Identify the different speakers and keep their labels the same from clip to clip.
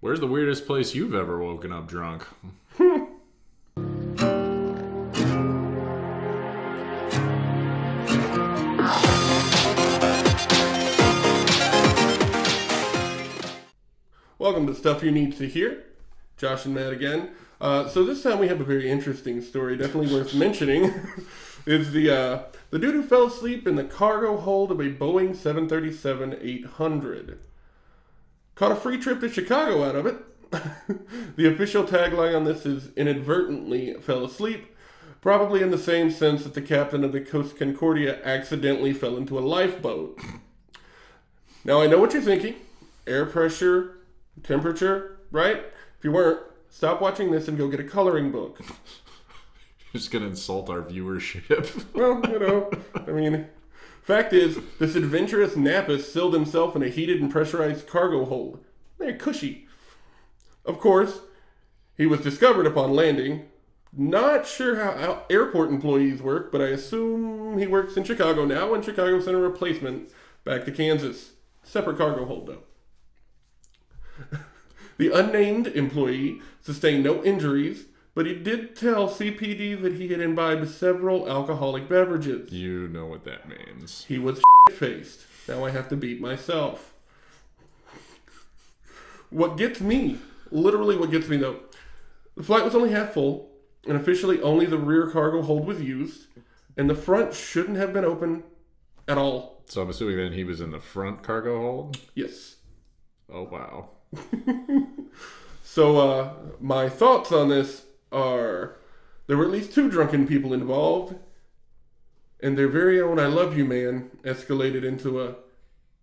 Speaker 1: Where's the weirdest place you've ever woken up drunk?
Speaker 2: Welcome to Stuff You Need to Hear. Josh and Matt again. So this time we have a very interesting story, definitely worth mentioning. It's the dude who fell asleep in the cargo hold of a Boeing 737-800. Caught a free trip to Chicago out of it. The official tagline on this is inadvertently fell asleep, probably in the same sense that the captain of the Coast Concordia accidentally fell into a lifeboat. Now I know what you're thinking. Air pressure, temperature, right? If you weren't, stop watching this and go get a coloring book.
Speaker 1: You're just gonna insult our viewership.
Speaker 2: Well, fact is, this adventurous Nappas sealed himself in a heated and pressurized cargo hold. They're cushy. Of course, he was discovered upon landing. Not sure how airport employees work, but I assume he works in Chicago now, and Chicago sent a replacement back to Kansas. Separate cargo hold, though. The unnamed employee sustained no injuries, but he did tell CPD that he had imbibed several alcoholic beverages.
Speaker 1: You know what that means.
Speaker 2: He was shit-faced. Now I have to beat myself. What gets me, literally what gets me though, the flight was only half full, and officially only the rear cargo hold was used, and the front shouldn't have been open at all.
Speaker 1: So I'm assuming then he was in the front cargo hold?
Speaker 2: Yes.
Speaker 1: Oh, wow.
Speaker 2: So, my thoughts on this are there were at least 2 drunken people involved, and their very own "I love you, man" escalated into a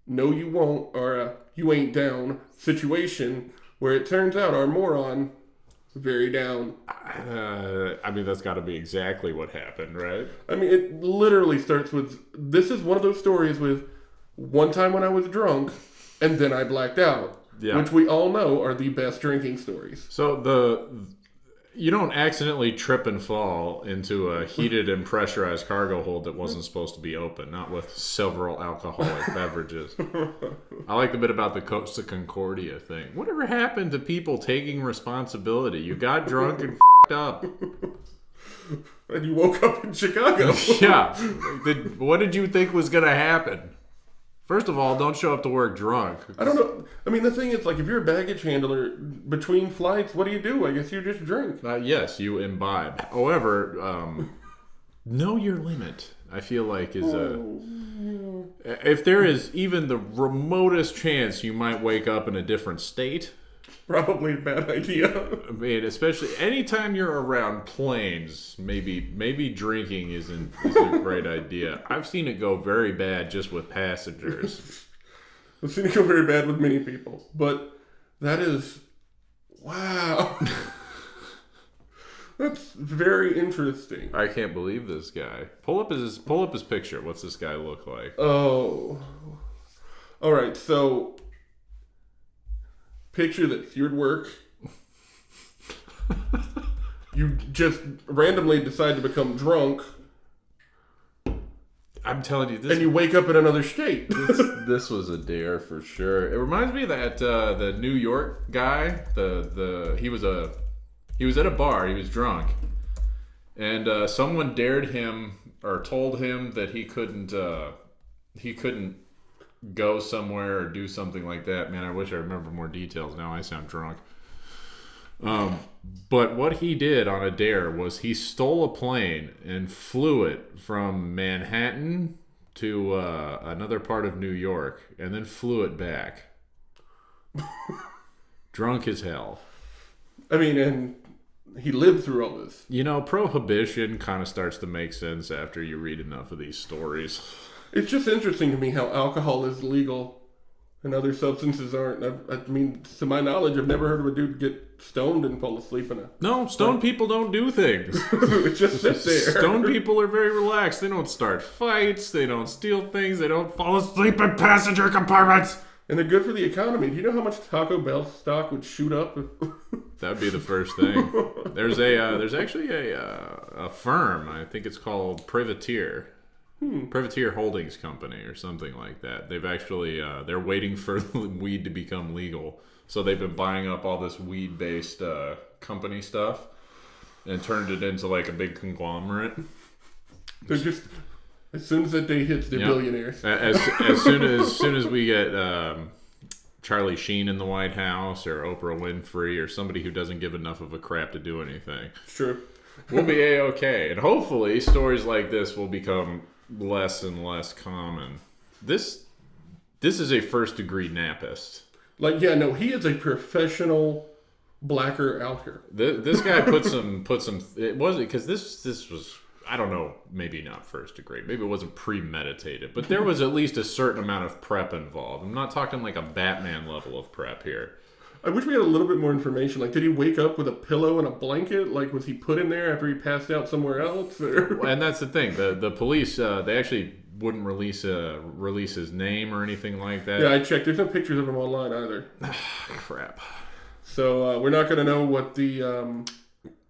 Speaker 2: "no you won't" or a "you ain't down" situation where it turns out our moron very down.
Speaker 1: That's got to be exactly what happened, right?
Speaker 2: It literally starts with, this is one of those stories with one time when I was drunk and then I blacked out. Yeah. Which we all know are the best drinking stories.
Speaker 1: So you don't accidentally trip and fall into a heated and pressurized cargo hold that wasn't supposed to be open, not with several alcoholic beverages. I like the bit about the Coast of Concordia thing. Whatever happened to people taking responsibility? You got drunk and f***ed up.
Speaker 2: And you woke up in Chicago.
Speaker 1: Yeah. What did you think was going to happen? First of all, don't show up to work drunk.
Speaker 2: I don't know. The thing is, if you're a baggage handler between flights, what do? I guess you just drink.
Speaker 1: Yes, you imbibe. However, know your limit, I feel like, is if there is even the remotest chance you might wake up in a different state.
Speaker 2: Probably a bad idea.
Speaker 1: Especially anytime you're around planes, maybe drinking isn't a great idea. I've seen it go very bad just with passengers.
Speaker 2: I've seen it go very bad with many people. But that is, wow. That's very interesting.
Speaker 1: I can't believe this guy. Pull up his picture. What's this guy look like?
Speaker 2: Oh. All right, so picture this. You're at work. You just randomly decide to become drunk.
Speaker 1: I'm telling you,
Speaker 2: and you wake up in another state.
Speaker 1: This was a dare for sure. It reminds me of that the New York guy. He was at a bar. He was drunk, and someone dared him or told him that he couldn't go somewhere or do something like that. Man, I wish I remember more details. Now I sound drunk. But what he did on a dare was he stole a plane and flew it from Manhattan to another part of New York and then flew it back. Drunk as hell.
Speaker 2: And he lived through all this.
Speaker 1: Prohibition kind of starts to make sense after you read enough of these stories.
Speaker 2: It's just interesting to me how alcohol is legal and other substances aren't. To my knowledge, I've never heard of a dude get stoned and fall asleep in a...
Speaker 1: No, stoned people don't do things.
Speaker 2: It just sits there.
Speaker 1: Stoned people are very relaxed. They don't start fights. They don't steal things. They don't fall asleep in passenger compartments.
Speaker 2: And they're good for the economy. Do you know how much Taco Bell stock would shoot up?
Speaker 1: That'd be the first thing. There's actually a firm. I think it's called Privateer. Privateer Holdings Company or something like that. They've actually they're waiting for weed to become legal So they've been buying up all this weed-based company stuff and turned it into like a big conglomerate.
Speaker 2: They're just, as soon as that day hits, they're billionaires.
Speaker 1: As soon as we get Charlie Sheen in the White House or Oprah Winfrey or somebody who doesn't give enough of a crap to do anything,
Speaker 2: It's true.
Speaker 1: we'll be A-okay. And hopefully stories like this will become less and less common. This is a first-degree napist.
Speaker 2: Like, yeah, no, he is a professional blacker out here.
Speaker 1: This guy put some. It wasn't because this was, I don't know, maybe not first degree. Maybe it wasn't premeditated, but there was at least a certain amount of prep involved. I'm not talking like a Batman level of prep here.
Speaker 2: I wish we had a little bit more information. Like, did he wake up with a pillow and a blanket? Like, was he put in there after he passed out somewhere else? Or...
Speaker 1: And that's the thing. The police they actually wouldn't release his name or anything like that.
Speaker 2: Yeah, I checked. There's no pictures of him online either.
Speaker 1: Crap.
Speaker 2: So we're not going to know what the...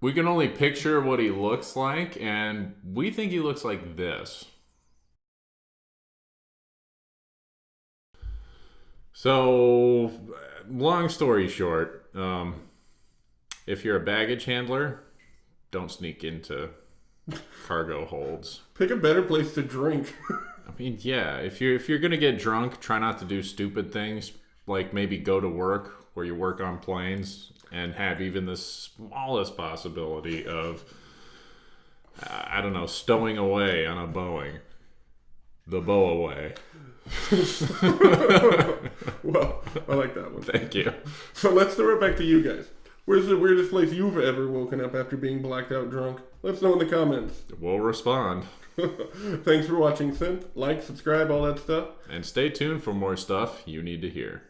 Speaker 1: We can only picture what he looks like, and we think he looks like this. So, long story short, if you're a baggage handler, don't sneak into cargo holds.
Speaker 2: Pick a better place to drink.
Speaker 1: I mean, yeah, if you're gonna get drunk, try not to do stupid things like maybe go to work where you work on planes and have even the smallest possibility of, I don't know, stowing away on a Boeing. The bow away.
Speaker 2: Well, I like that one.
Speaker 1: Thank you.
Speaker 2: So let's throw it back to you guys. Where's the weirdest place you've ever woken up after being blacked out drunk? Let us know in the comments.
Speaker 1: We'll respond.
Speaker 2: Thanks for watching, Synth. Like, subscribe, all that stuff.
Speaker 1: And stay tuned for more stuff you need to hear.